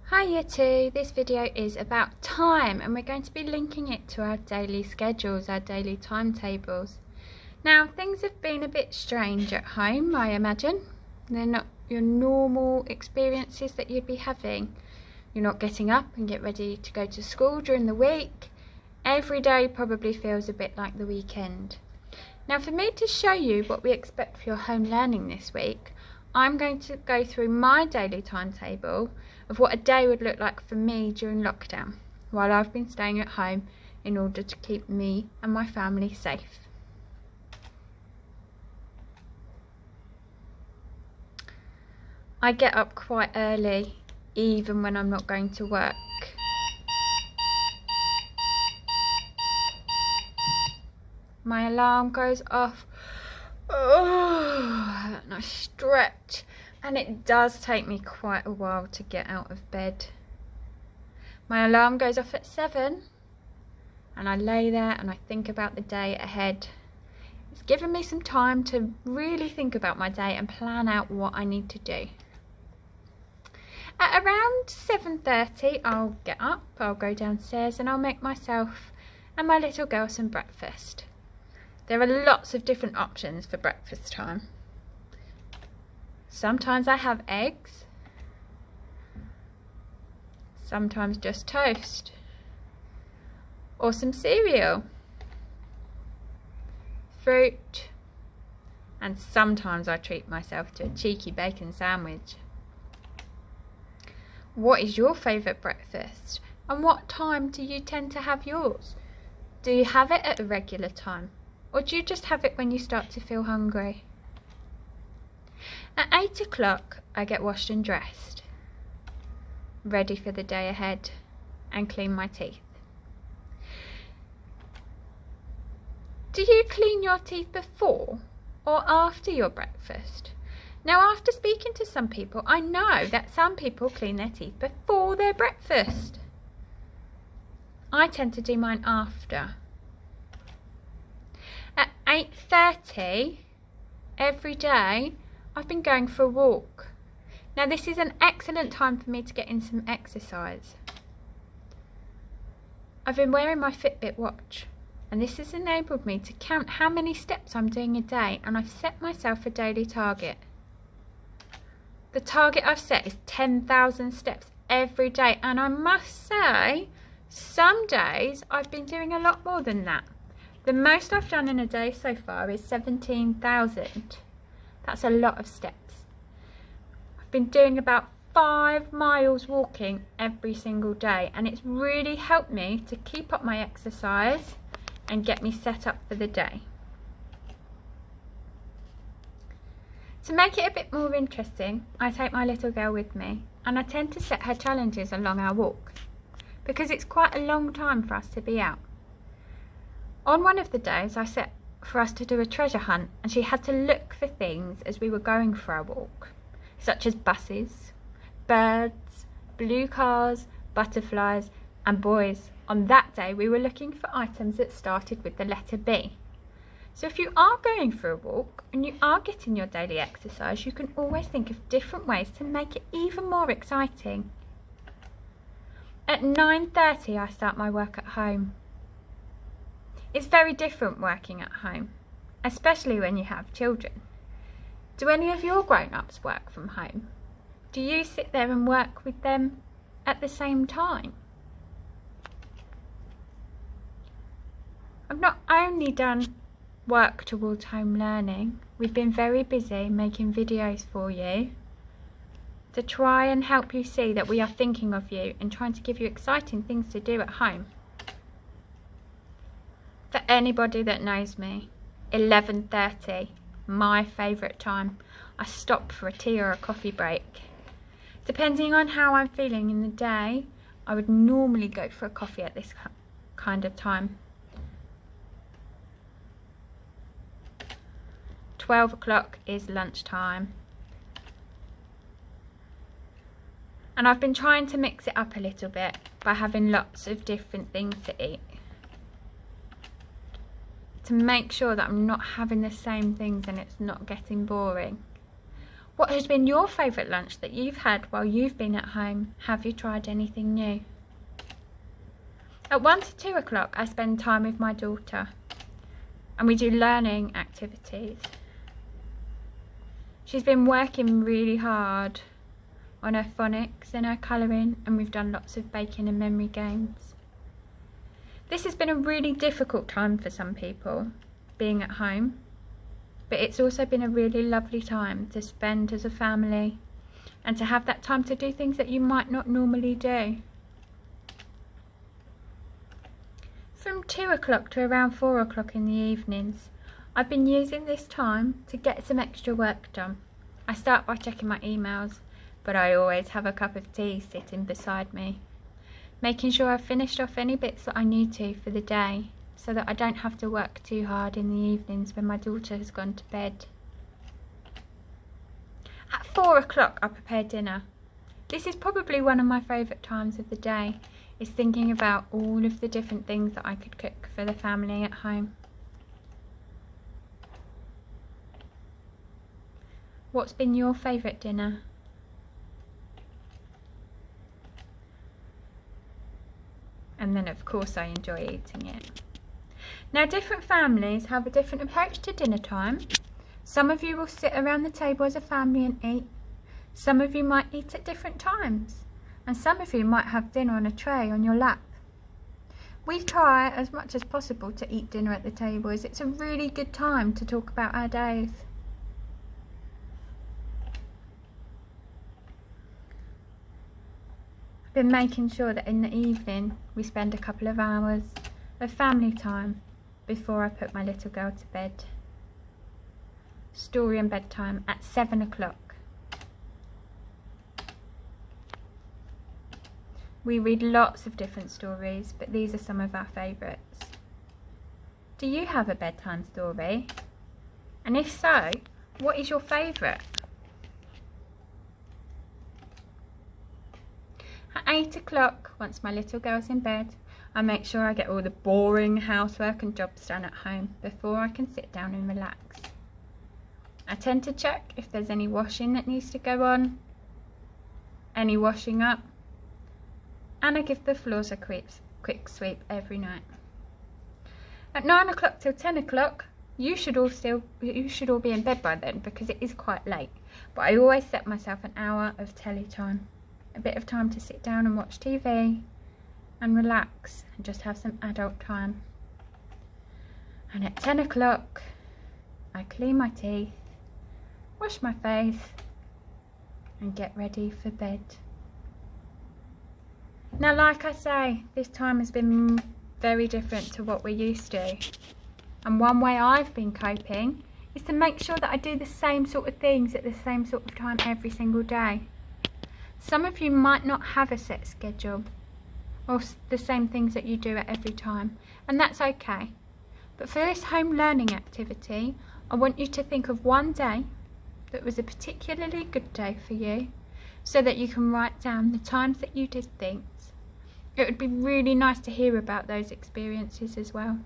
Hi Year 2, this video is about time and we're going to be linking it to our daily schedules, our daily timetables. Now things have been a bit strange at home, I imagine. They're not your normal experiences that you'd be having. You're not getting up and get ready to go to school during the week. Every day probably feels a bit like the weekend. Now for me to show you what we expect for your home learning this week, I'm going to go through my daily timetable of what a day would look like for me during lockdown, while I've been staying at home in order to keep me and my family safe. I get up quite early, even when I'm not going to work. My alarm goes off, and I stretch, and it does take me quite a while to get out of bed. My alarm goes off at 7, and I lay there and I think about the day ahead. It's given me some time to really think about my day and plan out what I need to do. At around 7:30 I'll get up, I'll go downstairs and I'll make myself and my little girl some breakfast. There are lots of different options for breakfast time. Sometimes I have eggs, sometimes just toast, or some cereal, fruit, and sometimes I treat myself to a cheeky bacon sandwich. What is your favourite breakfast, and what time do you tend to have yours? Do you have it at a regular time, or do you just have it when you start to feel hungry? At 8 o'clock I get washed and dressed, ready for the day ahead, and clean my teeth. Do you clean your teeth before or after your breakfast? Now, after speaking to some people, I know that some people clean their teeth before their breakfast. I tend to do mine after. At 8:30 every day, I've been going for a walk. Now this is an excellent time for me to get in some exercise. I've been wearing my Fitbit watch, and this has enabled me to count how many steps I'm doing a day, and I've set myself a daily target. The target I've set is 10,000 steps every day, and I must say, some days I've been doing a lot more than that. The most I've done in a day so far is 17,000. That's a lot of steps. I've been doing about 5 miles walking every single day, and it's really helped me to keep up my exercise and get me set up for the day. To make it a bit more interesting, I take my little girl with me, and I tend to set her challenges along our walk, because it's quite a long time for us to be out. On one of the days I set for us to do a treasure hunt, and she had to look for things as we were going for our walk, such as buses, birds, blue cars, butterflies, and boys. On that day we were looking for items that started with the letter B. So if you are going for a walk and you are getting your daily exercise, you can always think of different ways to make it even more exciting. At 9:30 I start my work at home. It's very different working at home, especially when you have children. Do any of your grown-ups work from home? Do you sit there and work with them at the same time? I've not only done work towards home learning, we've been very busy making videos for you to try and help you see that we are thinking of you and trying to give you exciting things to do at home. For anybody that knows me, 11:30, my favourite time. I stop for a tea or a coffee break. Depending on how I'm feeling in the day, I would normally go for a coffee at this kind of time. 12 o'clock is lunchtime. And I've been trying to mix it up a little bit by having lots of different things to eat, to make sure that I'm not having the same things and it's not getting boring. What has been your favourite lunch that you've had while you've been at home? Have you tried anything new? At 1 to 2 o'clock I spend time with my daughter and we do learning activities. She's been working really hard on her phonics and her colouring, and we've done lots of baking and memory games. This has been a really difficult time for some people, being at home, but it's also been a really lovely time to spend as a family and to have that time to do things that you might not normally do. From 2 o'clock to around 4 o'clock in the evenings, I've been using this time to get some extra work done. I start by checking my emails, but I always have a cup of tea sitting beside me, making sure I've finished off any bits that I need to for the day, so that I don't have to work too hard in the evenings when my daughter has gone to bed. At 4 o'clock I prepare dinner. This is probably one of my favourite times of the day, is thinking about all of the different things that I could cook for the family at home. What's been your favourite dinner? And then of course I enjoy eating it. Now different families have a different approach to dinner time. Some of you will sit around the table as a family and eat. Some of you might eat at different times. And some of you might have dinner on a tray on your lap. We try as much as possible to eat dinner at the table, as it's a really good time to talk about our days. I've been making sure that in the evening we spend a couple of hours of family time before I put my little girl to bed. Story and bedtime at 7 o'clock. We read lots of different stories, but these are some of our favourites. Do you have a bedtime story? And if so, what is your favourite? At 8 o'clock, once my little girl's in bed, I make sure I get all the boring housework and jobs done at home before I can sit down and relax. I tend to check if there's any washing that needs to go on, any washing up, and I give the floors a quick sweep every night. At 9 o'clock till 10 o'clock, you should all be in bed by then, because it is quite late. But I always set myself an hour of telly time, a bit of time to sit down and watch TV and relax and just have some adult time. And at 10 o'clock, I clean my teeth, wash my face, and get ready for bed. Now, like I say, this time has been very different to what we're used to. And one way I've been coping is to make sure that I do the same sort of things at the same sort of time every single day. Some of you might not have a set schedule or the same things that you do at every time, and that's okay. But for this home learning activity, I want you to think of one day that was a particularly good day for you, so that you can write down the times that you did things. It would be really nice to hear about those experiences as well.